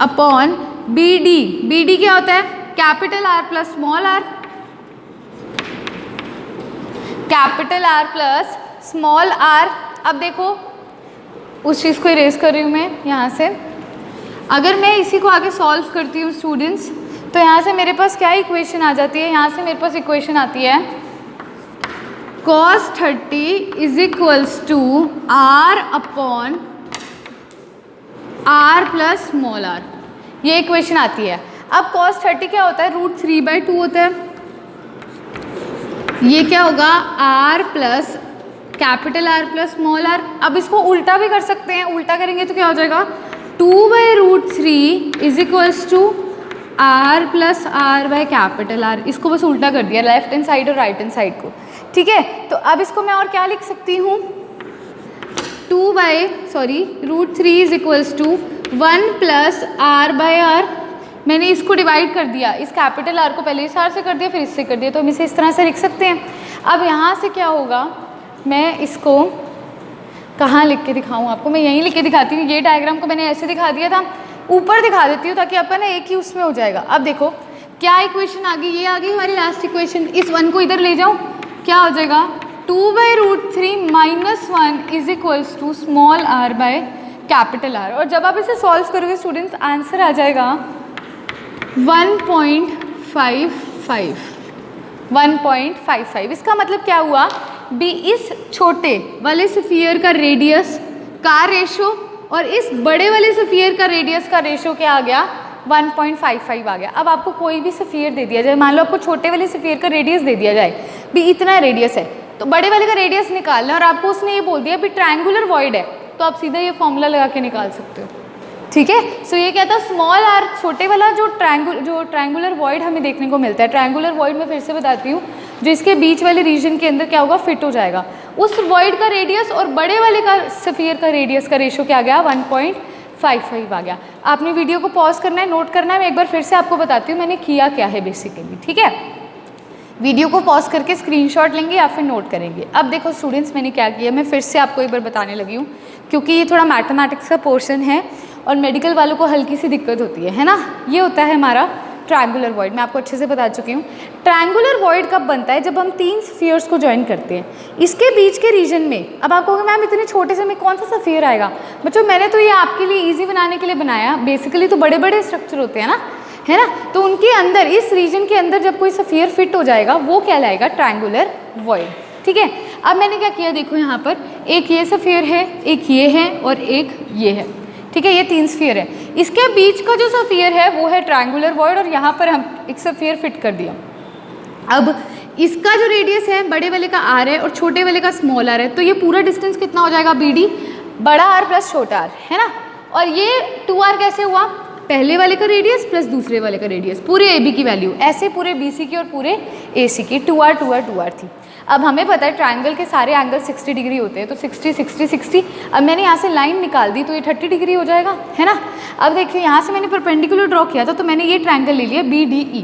अपॉन BD क्या होता है, capital R plus small r, capital R plus small r। अब देखो उस चीज़ को इरेज कर रही हूँ मैं यहाँ से। अगर मैं इसी को आगे सॉल्व करती हूँ स्टूडेंट्स, तो यहाँ से मेरे पास क्या इक्वेशन आ जाती है, यहाँ से मेरे पास इक्वेशन आती है cos 30 is equals to R upon R plus small r। ये इक्वेशन आती है। अब cos 30 क्या होता है, √3/2 होता है। ये क्या होगा, R plus capital R plus small r। अब इसको उल्टा भी कर सकते हैं, उल्टा करेंगे तो क्या हो जाएगा, 2/√3 is equals to R plus R by capital R। इसको बस उल्टा कर दिया, लेफ्ट हैंड साइड और राइट हैंड साइड को, ठीक है। तो अब इसको मैं और क्या लिख सकती हूँ, √3 is equals to 1 plus R by R। मैंने इसको डिवाइड कर दिया, इस कैपिटल R को पहले इस R से कर दिया, फिर इससे कर दिया, तो हम इसे इस तरह से लिख सकते हैं। अब यहाँ से क्या होगा, मैं इसको कहाँ लिख के दिखाऊँ आपको, मैं यहीं लिख के दिखाती हूँ। ये डायग्राम को मैंने ऐसे दिखा दिया था, ऊपर दिखा देती हूँ ताकि आपका ना एक ही उसमें हो जाएगा। अब देखो क्या इक्वेशन आ गई, ये आ गई हमारी लास्ट इक्वेशन। इस 1 को इधर ले जाओ, क्या हो जाएगा 2/√3 - 1 is equals to small r by capital R। और जब आप इसे सॉल्व करोगे स्टूडेंट्स आंसर आ जाएगा 1.55। इसका मतलब क्या हुआ बी, इस छोटे वाले स्फीयर का रेडियस का रेशो और इस बड़े वाले स्फीयर का रेडियस का रेशो क्या आ गया 1.55 आ गया। अब आपको कोई भी स्फीयर दे दिया जाए, मान लो आपको छोटे वाले स्फीयर का रेडियस दे दिया जाए भी इतना रेडियस है, तो बड़े वाले का रेडियस निकालना है और आपको उसने ये बोल दिया भी ट्रायंगुलर वॉइड है, तो आप सीधा ये फॉर्मूला लगा के निकाल सकते हो। ठीक है, सो ये क्या था स्मॉल r, छोटे वाला जो ट्रायंगुलर वॉइड हमें देखने को मिलता है। ट्रायंगुलर वॉइड में फिर से बताती हूँ, जो इसके बीच वाले रीजन के अंदर क्या होगा फिट हो जाएगा, उस वॉइड का रेडियस और बड़े वाले का स्फीयर का रेडियस का रेशो क्या आ गया 1.55 आ गया। आपने वीडियो को पॉज करना है, नोट करना है। मैं एक बार फिर से आपको बताती हूँ मैंने किया क्या है बेसिकली। ठीक है, वीडियो को पॉज करके स्क्रीनशॉट लेंगे या फिर नोट करेंगे। अब देखो स्टूडेंट्स मैंने क्या किया, मैं फिर से आपको एक बार बताने लगी हूँ क्योंकि ये थोड़ा मैथमेटिक्स का पोर्शन है और मेडिकल वालों को हल्की सी दिक्कत होती है ना। ये होता है हमारा ट्रायंगुलर वॉइड, मैं आपको अच्छे से बता चुकी हूँ। ट्रायंगुलर वॉइड कब बनता है, जब हम 3 स्फीयर्स को ज्वाइन करते हैं इसके बीच के रीजन में। अब आप कहोगे मैम इतने छोटे से में कौन सा स्फीयर आएगा। बच्चों मैंने तो ये आपके लिए ईजी बनाने के लिए बनाया, बेसिकली तो बड़े बड़े स्ट्रक्चर होते हैं ना, है ना, तो उनके अंदर इस रीजन के अंदर जब कोई स्फीयर फिट हो जाएगा वो कहलाएगा ट्रायंगुलर वॉइड। ठीक है, अब मैंने क्या किया देखो यहाँ पर एक ये स्फीयर है, एक ये है और एक ये है। ठीक है, ये 3 स्फीयर है, इसके बीच का जो स्फीयर है वो है ट्रायंगुलर वॉइड और यहाँ पर हम एक स्फीयर फिट कर दिया। अब इसका जो रेडियस है बड़े वाले का r है और छोटे वाले का स्मॉल r है, तो ये पूरा डिस्टेंस कितना हो जाएगा BD, बड़ा r प्लस छोटा r, है ना। और ये 2r कैसे हुआ, पहले वाले का रेडियस प्लस दूसरे वाले का रेडियस, पूरे AB की वैल्यू, ऐसे पूरे BC की और पूरे AC की 2r 2r 2r थी। अब हमें पता है ट्रायंगल के सारे एंगल 60 डिग्री होते हैं, तो 60 60 60। अब मैंने यहाँ से लाइन निकाल दी तो ये 30 डिग्री हो जाएगा, है ना। अब देखिए यहाँ से मैंने परपेंडिकुलर ड्रॉ किया था, तो मैंने ये ट्रायंगल ले लिया BDE।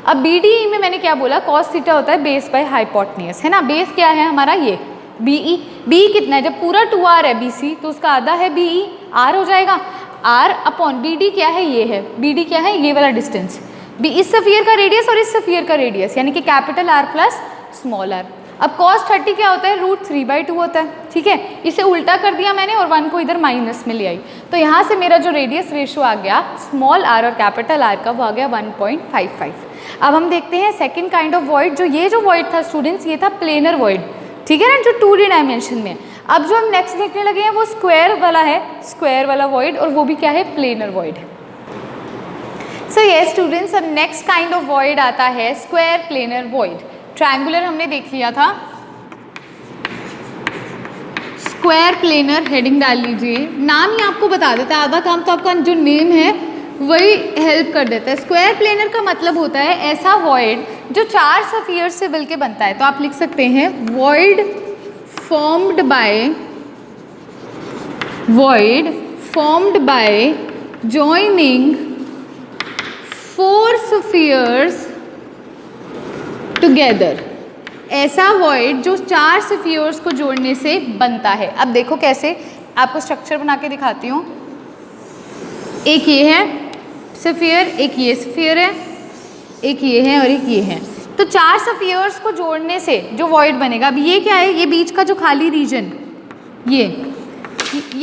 अब BDE में मैंने क्या बोला, cos थीटा होता है बेस बाय हाइपोटेन्यूज, है ना। बेस क्या है हमारा ये BE, BE कितना है, जब पूरा 2r है BC तो उसका आधा है BE, r हो जाएगा r अपॉन BD क्या है, ये है BD क्या है, ये वाला डिस्टेंस, इस स्फीयर का रेडियस और इस स्फीयर का रेडियस, यानी कि capital R plus small r। अब cos 30 क्या होता है, √3/2 होता है। ठीक है, इसे उल्टा कर दिया मैंने और 1 को इधर माइनस में ले आई, तो यहाँ से मेरा जो रेडियस रेशो आ गया स्मॉल r और कैपिटल R का वो आ गया 1.55। अब हम देखते हैं सेकंड काइंड ऑफ वॉइड। जो वॉइड था स्टूडेंट्स ये था प्लेनर वॉइड, ठीक है ना, जो 2D डायमेंशन में। अब जो हम नेक्स्ट देखने लगे हैं वो स्क्वायर वाला है, स्क्वायर वाला वॉइड, और वो भी क्या है प्लेनर वॉइड है। सो ये स्टूडेंट्स अब नेक्स्ट काइंड ऑफ वॉइड आता है स्क्वायर प्लेनर वॉइड। ट्रायंगुलर हमने देख लिया था, स्क्वायर प्लेनर हेडिंग डाल लीजिए, नाम ही आपको बता देता है, आधा काम तो आपका जो नेम है वही हेल्प कर देता है। स्क्वायर प्लेनर का मतलब होता है ऐसा वॉइड जो 4 स्फीयर से मिलके बनता है। तो आप लिख सकते हैं void formed by joining 4 spheres together. ऐसा वॉइड जो 4 स्फीयर्स को जोड़ने से बनता है। अब देखो कैसे, आपको स्ट्रक्चर बना के दिखाती हूँ। एक ये है स्फीयर, एक ये स्फीयर है, एक ये है और एक ये है। तो 4 स्फीयर्स को जोड़ने से जो वॉइड बनेगा, अब ये क्या है, ये बीच का जो खाली रीजन, ये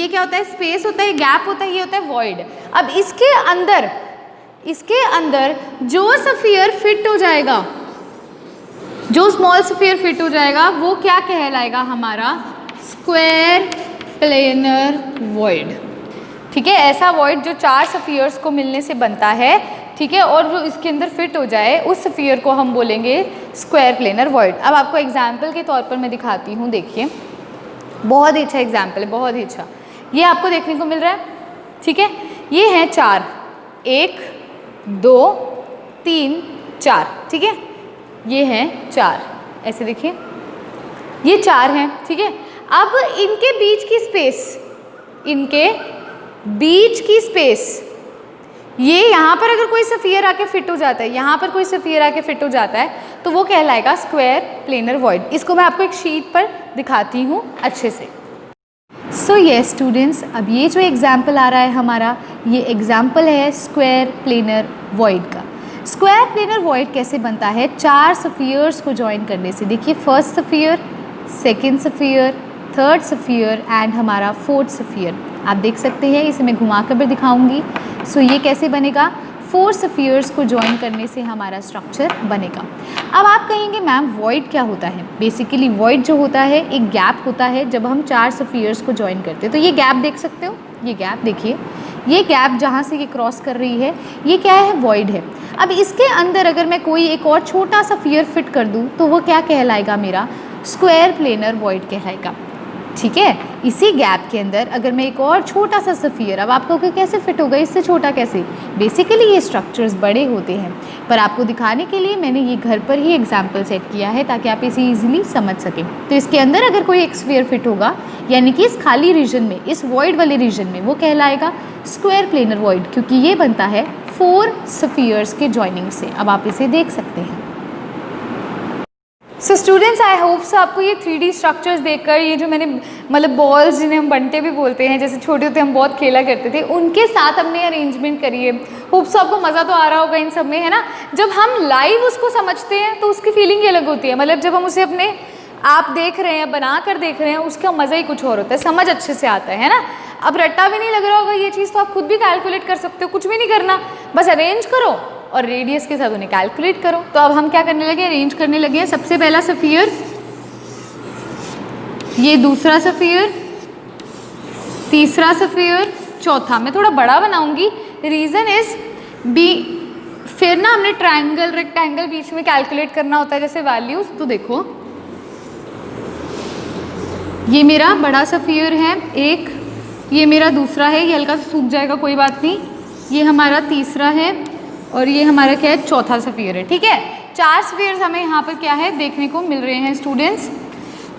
क्या होता है, स्पेस होता है, गैप होता है, ये होता है वॉइड। अब इसके अंदर जो स्फीयर फिट हो जाएगा, जो स्मॉल स्फीयर फिट हो जाएगा वो क्या कहलाएगा, हमारा स्क्वायर प्लेनर वॉइड। ठीक है, ऐसा वॉइड जो 4 स्फीयर्स को मिलने से बनता है, ठीक है, और जो इसके अंदर फिट हो जाए उस स्फीयर को हम बोलेंगे स्क्वायर प्लेनर वॉइड। अब आपको एग्जाम्पल के तौर पर मैं दिखाती हूँ, देखिए बहुत ही अच्छा एग्जाम्पल है, बहुत ही अच्छा। ये आपको देखने को मिल रहा है, ठीक है, ये है 4, 1 2 3 4, ठीक है, ये हैं 4, ऐसे देखिए ये 4 हैं, ठीक है। अब इनके बीच की स्पेस, ये यहाँ पर अगर कोई स्फीयर आके फिट हो जाता है, यहाँ पर कोई स्फीयर आके फिट हो जाता है, तो वो कहलाएगा स्क्वायर प्लेनर वॉइड। इसको मैं आपको एक शीट पर दिखाती हूँ अच्छे से। सो ये स्टूडेंट्स, अब ये जो एग्जाम्पल आ रहा है हमारा, ये एग्जाम्पल है स्क्वायर प्लेनर वॉइड का। स्क्वायर प्लेनर वॉइड कैसे बनता है? 4 स्फीयर्स को ज्वाइन करने से। देखिए first sphere, second sphere, third sphere and हमारा फोर्थ स्फीयर। आप देख सकते हैं, इसे मैं घुमा कर भी दिखाऊंगी। सो ये कैसे बनेगा? 4 स्फीयर्स को ज्वाइन करने से हमारा स्ट्रक्चर बनेगा। अब आप कहेंगे मैम वॉइड क्या होता है? बेसिकली वॉइड जो होता है एक गैप होता है जब हम 4 स्फीयर्स को ज्वाइन करते हैं। तो ये गैप देख सकते हो, ये गैप देखिए, ये गैप जहाँ से ये क्रॉस कर रही है ये क्या है? वॉइड है। अब इसके अंदर अगर मैं कोई एक और छोटा सा स्फीयर फिट कर दूँ तो वो क्या कहलाएगा? मेरा स्क्वायर प्लेनर वॉइड कहलाएगा। ठीक है, इसी गैप के अंदर अगर मैं एक और छोटा सा स्फीयर, अब आपको कैसे फिट होगा? इससे छोटा कैसे? बेसिकली ये स्ट्रक्चर्स बड़े होते हैं, पर आपको दिखाने के लिए मैंने ये घर पर ही एग्जाम्पल सेट किया है ताकि आप इसे ईजिली समझ सकें। तो इसके अंदर अगर कोई एक स्फीयर फिट होगा यानी कि इस खाली रीजन में, इस वॉइड वाले रीजन में, वो कहलाएगा स्क्वायर प्लेनर वॉइड, क्योंकि ये बनता है 4 स्फीयर्स के ज्वाइनिंग से। अब आप इसे देख सकते हैं। So students, I hope so आपको ये 3D स्ट्रक्चर्स देखकर, ये जो मैंने मतलब बॉल्स जिन्हें हम बंटे भी बोलते हैं, जैसे छोटे होते हम बहुत खेला करते थे, उनके साथ हमने अरेंजमेंट करी है। होप सो आपको मज़ा तो आ रहा होगा इन सब में, है ना? जब हम लाइव उसको समझते हैं तो उसकी फीलिंग ही अलग होती है। मतलब जब हम उसे अपने आप देख रहे हैं, बना कर देख रहे हैं, उसका मज़ा ही कुछ और होता है, समझ अच्छे से आता है ना? अब रट्टा भी नहीं लग रहा होगा ये चीज़, तो आप खुद भी कैलकुलेट कर सकते हो, कुछ भी नहीं करना, बस अरेंज करो और रेडियस के साथ उन्हें कैलकुलेट करो। तो अब हम क्या करने लगे? अरेंज करने लगे हैं। सबसे पहला स्फीयर, ये दूसरा स्फीयर, तीसरा स्फीयर, चौथा। मैं थोड़ा बड़ा बनाऊंगी, रीज़न इज बी, फिर ना हमने ट्रायंगल रेक्टेंगल बीच में कैलकुलेट करना होता है जैसे वैल्यूज। तो देखो ये मेरा बड़ा स्फीयर है एक, ये मेरा दूसरा है, ये हल्का सा सूख जाएगा कोई बात नहीं, ये हमारा तीसरा है और ये हमारा क्या है? चौथा स्फीयर है। ठीक है, 4 स्फीयर्स हमें यहाँ पर क्या है देखने को मिल रहे हैं स्टूडेंट्स।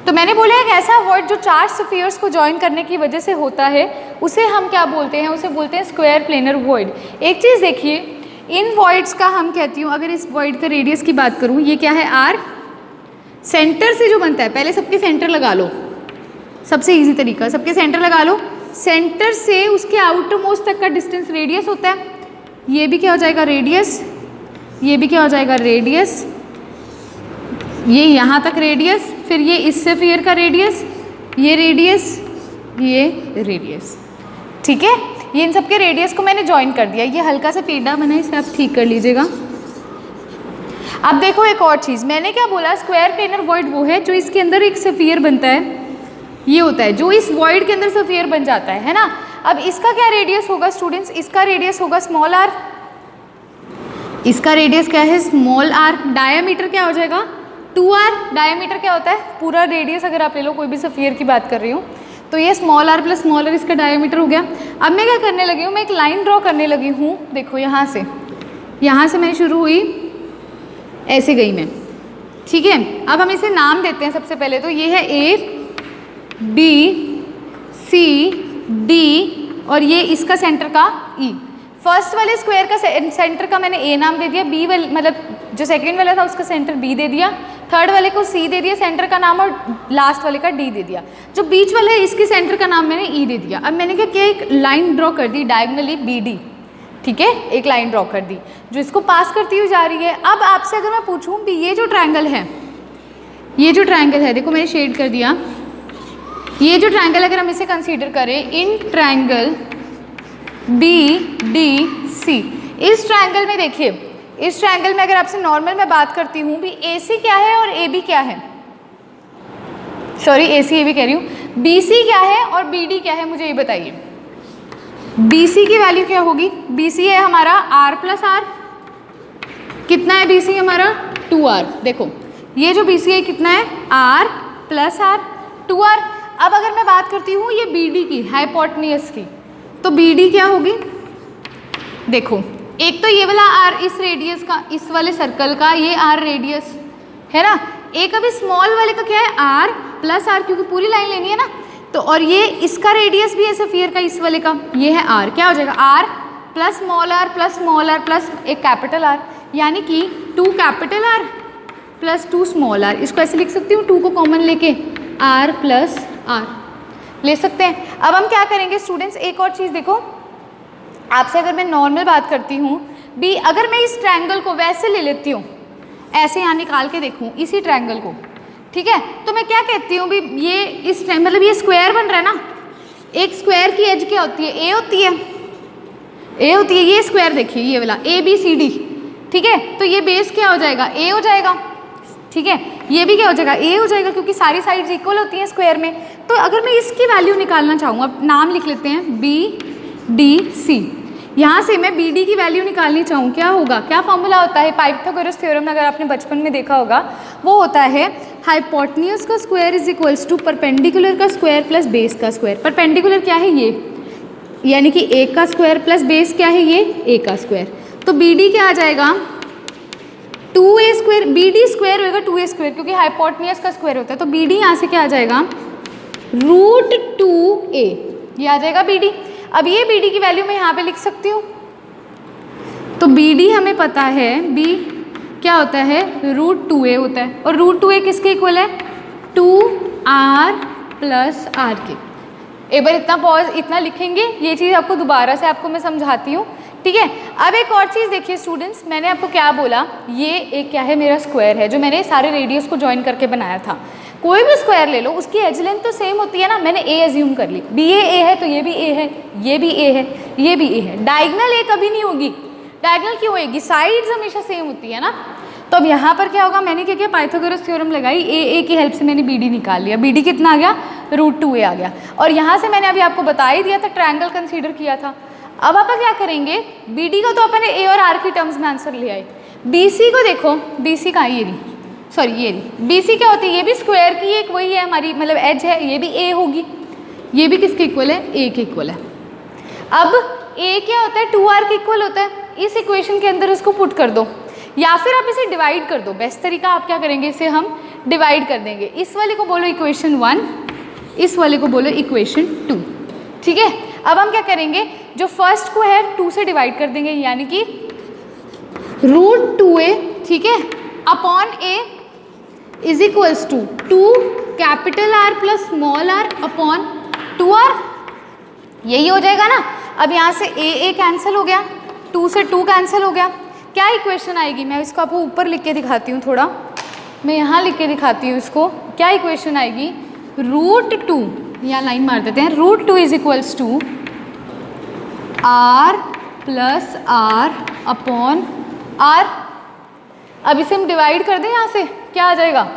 तो मैंने बोला एक ऐसा वर्ड जो 4 स्फीयर्स को ज्वाइन करने की वजह से होता है, उसे हम क्या बोलते हैं? उसे बोलते हैं स्क्वायर प्लेनर वॉइड। एक चीज़ देखिए, इन वॉइड्स का हम कहती हूँ, अगर इस वॉइड का रेडियस की बात करूँ, ये क्या है? आर। सेंटर से जो बनता है, पहले सबके सेंटर लगा लो, सबसे ईजी तरीका, सबके सेंटर लगा लो। सेंटर से उसके आउटर मोस्ट तक का डिस्टेंस रेडियस होता है। ये भी क्या हो जाएगा? रेडियस। ये भी क्या हो जाएगा? रेडियस। ये यहाँ तक रेडियस, फिर ये इस स्फीयर का रेडियस, ये रेडियस, ये रेडियस। ठीक है, ये इन सब के रेडियस को मैंने ज्वाइन कर दिया। ये हल्का सा टेढ़ा बना है, इसे आप ठीक कर लीजिएगा। अब देखो एक और चीज़, मैंने क्या बोला? स्क्वायर प्लेनर वॉइड वो है जो इसके अंदर एक स्फीयर बनता है, ये होता है जो इस वॉइड के अंदर स्फीयर बन जाता है ना? अब इसका क्या रेडियस होगा स्टूडेंट्स? इसका रेडियस होगा स्मॉल आर। इसका रेडियस क्या है? Small are. डायामीटर क्या हो जाएगा? 2r। डायामीटर क्या होता है? पूरा रेडियस अगर आप ले लो, कोई भी स्फीयर की बात कर रही हूँ, तो ये small R plus small R इसका डायामीटर हो गया। अब मैं क्या करने लगी हूँ? मैं एक लाइन ड्रॉ करने लगी हूँ। देखो यहाँ से मैं शुरू हुई, ऐसे गई मैं। ठीक है, अब हम इसे नाम देते हैं सबसे पहले। तो ये है A, B, C, D और ये इसका सेंटर का E। फर्स्ट वाले स्क्वायर का सेंटर का मैंने A नाम दे दिया, B वाले मतलब जो सेकंड वाला था उसका सेंटर B दे दिया, थर्ड वाले को C दे दिया सेंटर का नाम, और लास्ट वाले का D दे दिया। जो बीच वाला है इसके सेंटर का नाम मैंने E दे दिया। अब मैंने क्या किया? एक लाइन ड्रॉ कर दी डायगनली BD। ठीक है, एक लाइन ड्रॉ कर दी जो इसको पास करती हुई जा रही है। अब आपसे अगर मैं पूछूँ भी ये जो ट्रायंगल है, देखो मैंने शेड कर दिया, ये जो ट्रायंगल अगर हम इसे कंसीडर करें, इन ट्रायंगल BDC, इस ट्रायंगल में देखिए, इस ट्रायंगल में अगर आपसे नॉर्मल मैं बात करती हूँ भी AC क्या है और AB क्या है, सॉरी AC AB कह रही हूँ, BC क्या है और BD क्या है, मुझे ये बताइए। BC की वैल्यू क्या होगी? BC है हमारा R प्लस R। कितना है BC हमारा? 2R। देखो ये जो BC है कितना है? R plus R, 2R। अब अगर मैं बात करती हूँ ये BD की, हाइपोटेन्यूज की, तो BD क्या होगी? देखो एक तो ये वाला R इस रेडियस का, इस वाले सर्कल का ये R रेडियस है ना, एक अभी स्मॉल वाले का क्या है? R प्लस R, क्योंकि पूरी लाइन लेनी है ना। तो और ये इसका रेडियस भी है स्फीयर का, इस वाले का, ये है R। क्या हो जाएगा? R plus small r plus एक कैपिटल R, यानी कि 2 capital R plus 2 small r। इसको ऐसे लिख सकती हूँ, 2 को कॉमन लेके R प्लस R ले सकते हैं। अब हम क्या करेंगे स्टूडेंट्स, एक और चीज़ देखो, आपसे अगर मैं नॉर्मल बात करती हूँ बी, अगर मैं इस ट्रायंगल को वैसे ले लेती हूँ, ऐसे यहाँ निकाल के देखूँ इसी ट्रायंगल को, ठीक है, तो मैं क्या कहती हूँ भी ये इस मतलब ये स्क्वायर बन रहा है ना, एक स्क्वायर की एज क्या होती है, ए होती है, ए होती है। ये स्क्वायर देखिए ये वाला ए बी सी डी, ठीक है, तो ये बेस क्या हो जाएगा, ए हो जाएगा, ठीक है, ये भी क्या हो जाएगा, ए हो जाएगा, क्योंकि सारी साइड्स इक्वल होती हैं स्क्वायर में। तो अगर मैं इसकी वैल्यू निकालना चाहूँ, अब नाम लिख लेते हैं बी डी सी, यहाँ से मैं बी डी की वैल्यू निकालनी चाहूँ, क्या होगा, क्या फॉर्मूला होता है पाइथागोरस थ्योरम, अगर आपने बचपन में देखा होगा, वो होता है हाइपोटेन्यूज का square is equals to perpendicular का स्क्वायर प्लस बेस का स्क्वायर। परपेंडिकुलर क्या है, ये, यानी कि ए का स्क्वायर प्लस बेस क्या है, ये ए का स्क्वायर। तो बी डी क्या आ जाएगा, 2a square, B D square होगा 2a स्क्वायर, क्योंकि हाइपोटेन्यूज का स्क्वायर होता है। तो बी डी यहाँ से क्या आ जाएगा, √2a, ये आ जाएगा बी डी। अब ये बी डी की वैल्यू मैं यहाँ पे लिख सकती हूँ, तो बी डी हमें पता है, बी क्या होता है, √2a होता है, और √2a किसके इक्वल है, 2r प्लस आर के। एक बार इतना पॉज, इतना लिखेंगे, ये चीज़ आपको दोबारा से आपको मैं समझाती हूँ, ठीक है। अब एक और चीज़ देखिए स्टूडेंट्स, मैंने आपको क्या बोला, ये एक क्या है, मेरा स्क्वायर है जो मैंने सारे रेडियस को ज्वाइन करके बनाया था। कोई भी स्क्वायर ले लो, उसकी एज लेंथ तो सेम होती है ना, मैंने ए एज्यूम कर ली, बी ए है तो ये भी ए है, ये भी ए है, ये भी ए है, डायगनल ए कभी नहीं होगी, डायगनल क्यों होएगी, साइड्स हमेशा सेम होती है ना। तो अब यहाँ पर क्या होगा, मैंने क्या किया, पाइथागोरस थ्योरम लगाई, ए की हेल्प से मैंने बी डी निकाल लिया, बी डी कितना आ गया, √2a आ गया। और यहाँ से मैंने अभी आपको बता ही दिया था, ट्रायंगल कंसीडर किया था। अब आप क्या करेंगे, बी डी का तो अपन ए और आर की टर्म्स में आंसर ले आए, बी सी को देखो, बी सी का ये नहीं, सॉरी ये नहीं, बी सी क्या होती है, ये भी स्क्वायर की एक वही है हमारी, मतलब एज है, ये भी ए होगी, ये भी किसके इक्वल है, ए के इक्वल है। अब ए क्या होता है, 2r के इक्वल होता है, इस इक्वेशन के अंदर इसको पुट कर दो, या फिर आप इसे डिवाइड कर दो। बेस्ट तरीका आप क्या करेंगे, इसे हम डिवाइड कर देंगे, इस वाले को बोलो इक्वेशन 1, इस वाले को बोलो इक्वेशन 2, ठीक है। अब हम क्या करेंगे, जो फर्स्ट को है 2 से डिवाइड कर देंगे, यानी कि √2a, ठीक है, upon a is equals to 2 capital R plus small r upon 2r, यही हो जाएगा ना। अब यहाँ से a कैंसिल हो गया, 2 से 2 कैंसिल हो गया, क्या इक्वेशन आएगी, मैं इसको आपको ऊपर लिख के दिखाती हूँ, थोड़ा मैं यहाँ लिख के दिखाती हूँ इसको, क्या इक्वेशन आएगी, √2, यहाँ लाइन मार देते हैं, √2 is equals to r plus r upon r। अब इसे हम डिवाइड कर दें, यहाँ से क्या आ जाएगा,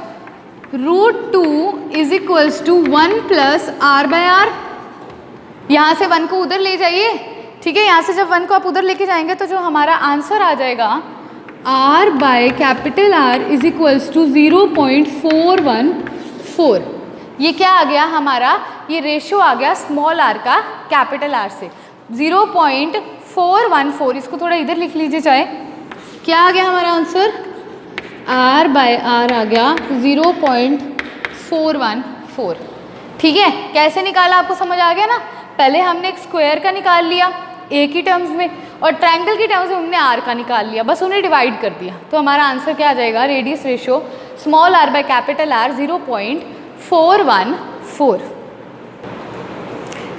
√2 is equals to 1 plus r by r, यहाँ से 1 को उधर ले जाइए, ठीक है, यहाँ से जब 1 को आप उधर लेके जाएंगे तो जो हमारा आंसर आ जाएगा r by capital R is equals to 0.414। ये क्या आ गया हमारा, ये रेशियो आ गया स्मॉल r का कैपिटल R से 0.414। इसको थोड़ा इधर लिख लीजिए चाहे, क्या आ गया हमारा आंसर, r बाय r आ गया 0.414, ठीक है। कैसे निकाला आपको समझ आ गया ना, पहले हमने एक स्क्वायर का निकाल लिया ए की टर्म्स में, और ट्रायंगल की टर्म्स में हमने आर का निकाल लिया, बस उन्हें डिवाइड कर दिया, तो हमारा आंसर क्या आ जाएगा, radius ratio small r by capital R 0.414।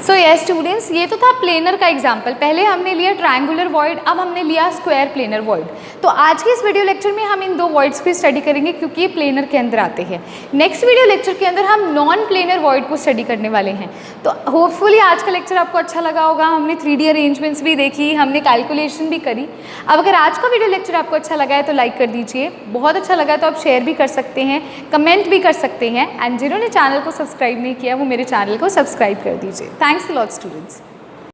So yes students, ये तो था प्लेनर का एग्जाम्पल। पहले हमने लिया ट्रायंगुलर वॉइड, अब हमने लिया स्क्वायर प्लेनर वॉइड। तो आज के इस वीडियो लेक्चर में हम इन दो वॉइड्स की स्टडी करेंगे, क्योंकि ये प्लेनर के अंदर आते हैं। नेक्स्ट वीडियो लेक्चर के अंदर हम नॉन प्लेनर वॉइड को स्टडी करने वाले हैं। तो होपफुली आज का लेक्चर आपको अच्छा लगा होगा। हमने 3D अरेंजमेंट्स भी देखी, हमने कैलकुलेशन भी करी। अब अगर आज का वीडियो लेक्चर आपको अच्छा लगा है तो लाइक कर दीजिए, बहुत अच्छा लगा तो आप शेयर भी कर सकते हैं, कमेंट भी कर सकते हैं, एंड जिन्होंने चैनल को सब्सक्राइब नहीं किया वो मेरे चैनल को सब्सक्राइब कर दीजिए। Thanks a lot, students.